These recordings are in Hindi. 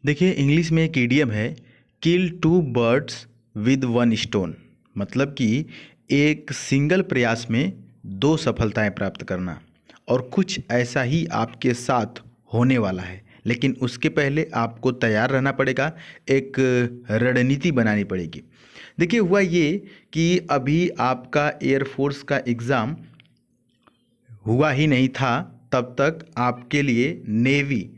देखिए, इंग्लिश में एक इडियम है, kill two birds with one stone. मतलब कि एक सिंगल प्रयास में दो सफलताएं प्राप्त करना। और कुछ ऐसा ही आपके साथ होने वाला है, लेकिन उसके पहले आपको तैयार रहना पड़ेगा, एक रणनीति बनानी पड़ेगी। देखिए, हुआ ये कि अभी आपका एयरफोर्स का एग्ज़ाम हुआ ही नहीं था, तब तक आपके लिए नेवी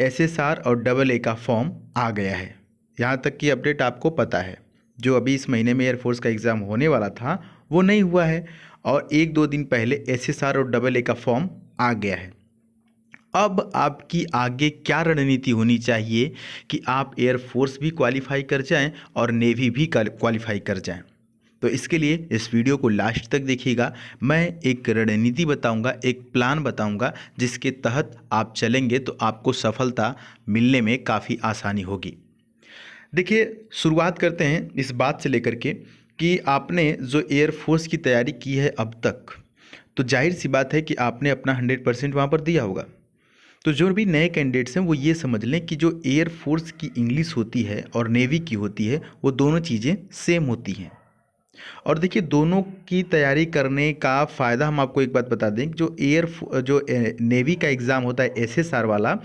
एसएसआर और डबल ए का फॉर्म आ गया है। यहाँ तक की अपडेट आपको पता है। जो अभी इस महीने में एयरफोर्स का एग्ज़ाम होने वाला था वो नहीं हुआ है, और एक दो दिन पहले एसएसआर और डबल ए का फॉर्म आ गया है। अब आपकी आगे क्या रणनीति होनी चाहिए कि आप एयरफोर्स भी क्वालिफाई कर जाएं और नेवी भी क्वालिफाई कर जाएं। तो इसके लिए इस वीडियो को लास्ट तक देखिएगा। मैं एक रणनीति बताऊंगा, एक प्लान बताऊंगा, जिसके तहत आप चलेंगे तो आपको सफलता मिलने में काफ़ी आसानी होगी। देखिए, शुरुआत करते हैं इस बात से लेकर के कि आपने जो एयरफोर्स की तैयारी की है अब तक, तो जाहिर सी बात है कि आपने अपना 100% वहाँ पर दिया होगा। तो जो भी नए कैंडिडेट्स हैं वो ये समझ लें कि जो एयरफोर्स की इंग्लिश होती है और नेवी की होती है वो दोनों चीज़ें सेम होती हैं। और देखिए, दोनों की तैयारी करने का फ़ायदा हम आपको एक बात बता दें कि जो नेवी का एग्ज़ाम होता है एसएसआर वाला,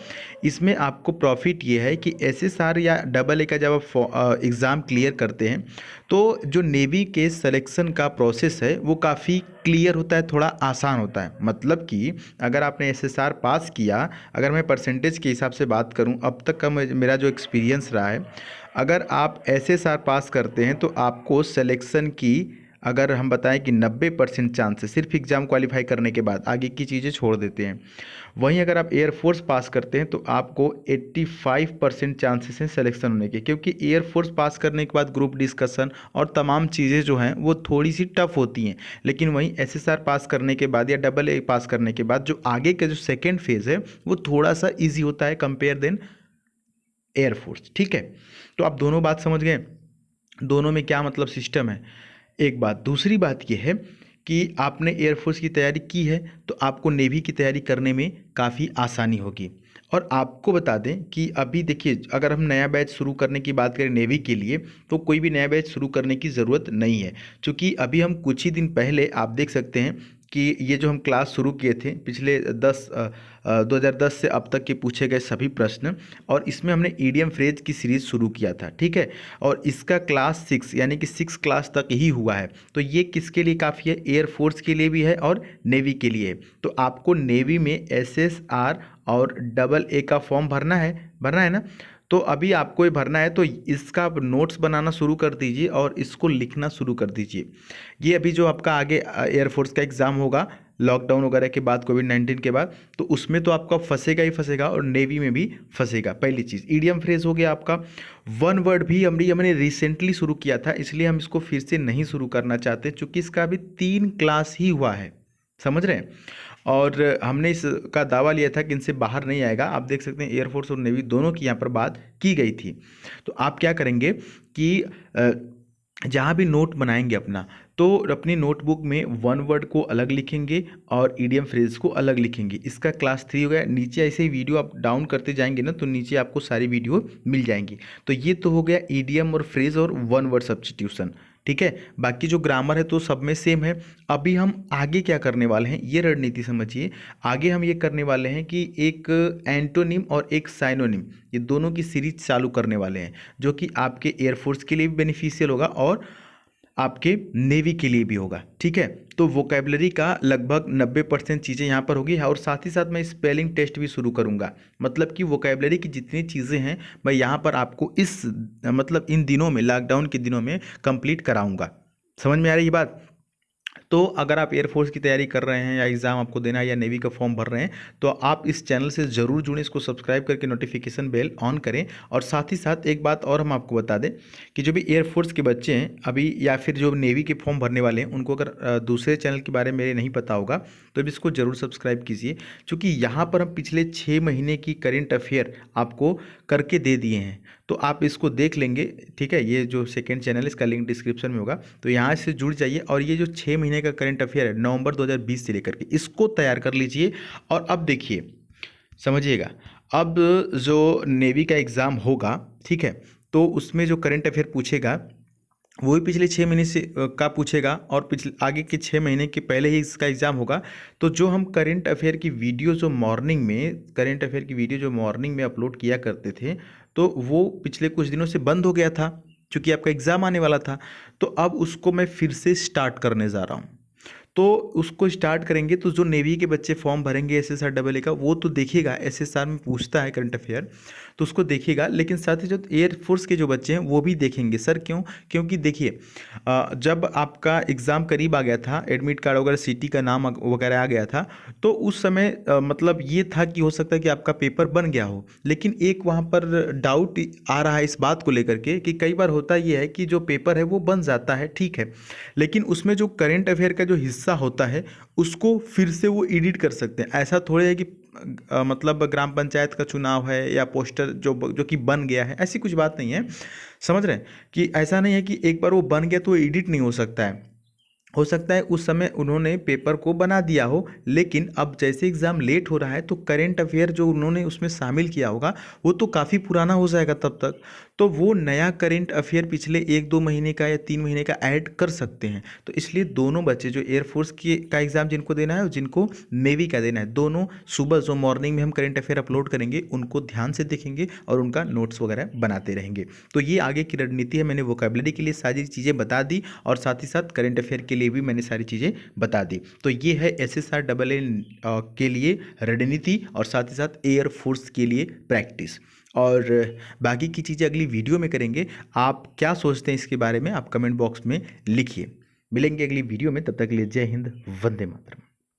इसमें आपको प्रॉफिट ये है कि एसएसआर या डबल ए का जब आप एग्ज़ाम क्लियर करते हैं तो जो नेवी के सिलेक्शन का प्रोसेस है वो काफ़ी क्लियर होता है, थोड़ा आसान होता है। मतलब कि अगर आपने एसएसआर पास किया, अगर मैं परसेंटेज के हिसाब से बात करूं अब तक का मेरा जो एक्सपीरियंस रहा है, अगर आप एसएसआर पास करते हैं तो आपको सिलेक्शन की, अगर हम बताएं कि 90% चांस है, सिर्फ एग्ज़ाम क्वालिफाई करने के बाद, आगे की चीज़ें छोड़ देते हैं। वहीं अगर आप एयरफोर्स पास करते हैं तो आपको 85% चांसेस हैं सिलेक्शन होने के, क्योंकि एयरफोर्स पास करने के बाद ग्रुप डिस्कशन और तमाम चीज़ें जो हैं वो थोड़ी सी टफ होती हैं। लेकिन वहीं एसएसआर पास करने के बाद या डबल ए पास करने के बाद जो आगे का जो सेकेंड फेज़ है वो थोड़ा सा ईजी होता है कंपेयर देन एयरफोर्स। ठीक है, तो आप दोनों बात समझ गए, दोनों में क्या मतलब सिस्टम है। एक बात, दूसरी बात यह है कि आपने एयरफोर्स की तैयारी की है तो आपको नेवी की तैयारी करने में काफ़ी आसानी होगी। और आपको बता दें कि अभी देखिए, अगर हम नया बैच शुरू करने की बात करें नेवी के लिए, तो कोई भी नया बैच शुरू करने की ज़रूरत नहीं है, क्योंकि अभी हम कुछ ही दिन पहले आप देख सकते हैं कि ये जो हम क्लास शुरू किए थे पिछले 2010 से अब तक के पूछे गए सभी प्रश्न, और इसमें हमने ईडियम फ्रेज की सीरीज़ शुरू किया था। ठीक है, और इसका क्लास 6 यानी कि 6 क्लास तक ही हुआ है। तो ये किसके लिए काफ़ी है? एयरफोर्स के लिए भी है और नेवी के लिए। तो आपको नेवी में एसएसआर और डबल ए का फॉर्म भरना है ना। तो अभी आपको ये भरना है, तो इसका आप नोट्स बनाना शुरू कर दीजिए और इसको लिखना शुरू कर दीजिए। ये अभी जो आपका आगे एयरफोर्स का एग्ज़ाम होगा लॉकडाउन वगैरह के बाद, कोविड-19 के बाद, तो उसमें तो आपका फंसेगा ही फंसेगा और नेवी में भी फंसेगा। पहली चीज़ ईडियम फ्रेज हो गया आपका। वन वर्ड भी हमने रिसेंटली शुरू किया था, इसलिए हम इसको फिर से नहीं शुरू करना चाहते, क्योंकि इसका अभी 3 क्लास ही हुआ है, समझ रहे हैं। और हमने इसका दावा लिया था कि इनसे बाहर नहीं आएगा। आप देख सकते हैं एयरफोर्स और नेवी दोनों की यहाँ पर बात की गई थी। तो आप क्या करेंगे कि जहाँ भी नोट बनाएंगे अपना, तो अपनी नोटबुक में वन वर्ड को अलग लिखेंगे और ईडियम फ्रेज को अलग लिखेंगे। इसका क्लास 3 हो गया। नीचे ऐसे ही वीडियो आप डाउन करते जाएंगे ना, तो नीचे आपको सारी वीडियो मिल जाएंगी। तो ये तो हो गया ईडियम और फ्रेज और वन वर्ड सब्स्टिट्यूशन। ठीक है, बाकी जो ग्रामर है तो सब में सेम है। अभी हम आगे क्या करने वाले हैं ये रणनीति समझिए। आगे हम ये करने वाले हैं कि एक एंटोनिम और एक साइनोनिम, ये दोनों की सीरीज चालू करने वाले हैं, जो कि आपके एयरफोर्स के लिए भी बेनिफिशियल होगा और आपके नेवी के लिए भी होगा। ठीक है, तो वोकेबलरी का लगभग 90% चीज़ें यहाँ पर होगी, और साथ ही साथ मैं स्पेलिंग टेस्ट भी शुरू करूँगा। मतलब कि वोकेबलरी की जितनी चीज़ें हैं मैं यहाँ पर आपको इस मतलब इन दिनों में, लॉकडाउन के दिनों में कंप्लीट कराऊँगा। समझ में आ रही है बात? तो अगर आप एयरफोर्स की तैयारी कर रहे हैं या एग्ज़ाम आपको देना है या नेवी का फॉर्म भर रहे हैं, तो आप इस चैनल से ज़रूर जुड़ें, इसको सब्सक्राइब करके नोटिफिकेशन बेल ऑन करें। और साथ ही साथ एक बात और हम आपको बता दें कि जो भी एयरफोर्स के बच्चे हैं अभी, या फिर जो नेवी के फॉर्म भरने वाले हैं, उनको अगर दूसरे चैनल के बारे में मेरे नहीं पता होगा तो भी इसको ज़रूर सब्सक्राइब कीजिए, क्योंकि यहाँ पर हम पिछले 6 महीने की करेंट अफेयर आपको करके दे दिए हैं। तो आप इसको देख लेंगे। ठीक है, ये जो सेकंड चैनल है इसका लिंक डिस्क्रिप्शन में होगा, तो यहाँ से जुड़ जाइए। और ये जो 6 महीने का करंट अफेयर है नवंबर 2020 से लेकर के, इसको तैयार कर लीजिए। और अब देखिए, समझिएगा, अब जो नेवी का एग्ज़ाम होगा, ठीक है, तो उसमें जो करंट अफेयर पूछेगा वो भी पिछले 6 महीने से का पूछेगा और पिछले आगे के 6 महीने के पहले ही इसका एग्ज़ाम होगा। तो जो हम करंट अफेयर की वीडियो जो मॉर्निंग में अपलोड किया करते थे, तो वो पिछले कुछ दिनों से बंद हो गया था, क्योंकि आपका एग्ज़ाम आने वाला था। तो अब उसको मैं फिर से स्टार्ट करने जा रहा हूँ। तो उसको स्टार्ट करेंगे तो जो नेवी के बच्चे फॉर्म भरेंगे एसएसआर डबल ए का, वो तो देखिएगा, एसएसआर में पूछता है करंट अफेयर, तो उसको देखिएगा। लेकिन साथ ही जो एयरफोर्स के जो बच्चे हैं वो भी देखेंगे। सर क्यों? क्योंकि देखिए, जब आपका एग्ज़ाम करीब आ गया था, एडमिट कार्ड वगैरह सिटी का नाम वगैरह आ गया था, तो उस समय मतलब ये था कि हो सकता है कि आपका पेपर बन गया हो। लेकिन एक वहाँ पर डाउट आ रहा है इस बात को लेकर के कि कई बार होता ये है कि जो पेपर है वो बन जाता है, ठीक है, लेकिन उसमें जो करंट अफेयर का जो हिस्सा होता है उसको फिर से वो एडिट कर सकते हैं। ऐसा थोड़े है कि मतलब ग्राम पंचायत का चुनाव है या पोस्टर जो कि बन गया है, ऐसी कुछ बात नहीं है। समझ रहे हैं कि ऐसा नहीं है कि एक बार वो बन गया तो एडिट नहीं हो सकता है। हो सकता है उस समय उन्होंने पेपर को बना दिया हो, लेकिन अब जैसे एग्ज़ाम लेट हो रहा है तो करंट अफेयर जो उन्होंने उसमें शामिल किया होगा वो तो काफ़ी पुराना हो जाएगा तब तक। तो वो नया करंट अफेयर पिछले 1-2 महीने का या 3 महीने का ऐड कर सकते हैं। तो इसलिए दोनों बच्चे जो एयरफोर्स की का एग्ज़ाम जिनको देना है और जिनको नेवी का देना है, दोनों सुबह जो मॉर्निंग में हम करंट अफेयर अपलोड करेंगे उनको ध्यान से देखेंगे और उनका नोट्स वगैरह बनाते रहेंगे। तो ये आगे की रणनीति है। मैंने वोकेबलरी के लिए सारी चीज़ें बता दी और साथ ही साथ करंट अफेयर के लिए भी मैंने सारी चीज़ें बता दी। तो ये है एसएसआर डबल ए के लिए रणनीति और साथ ही साथ एयरफोर्स के लिए प्रैक्टिस। और बाकी की चीज़ें अगली वीडियो में करेंगे। आप क्या सोचते हैं इसके बारे में आप कमेंट बॉक्स में लिखिए। मिलेंगे अगली वीडियो में, तब तक के लिए जय हिंद, वंदे मातरम।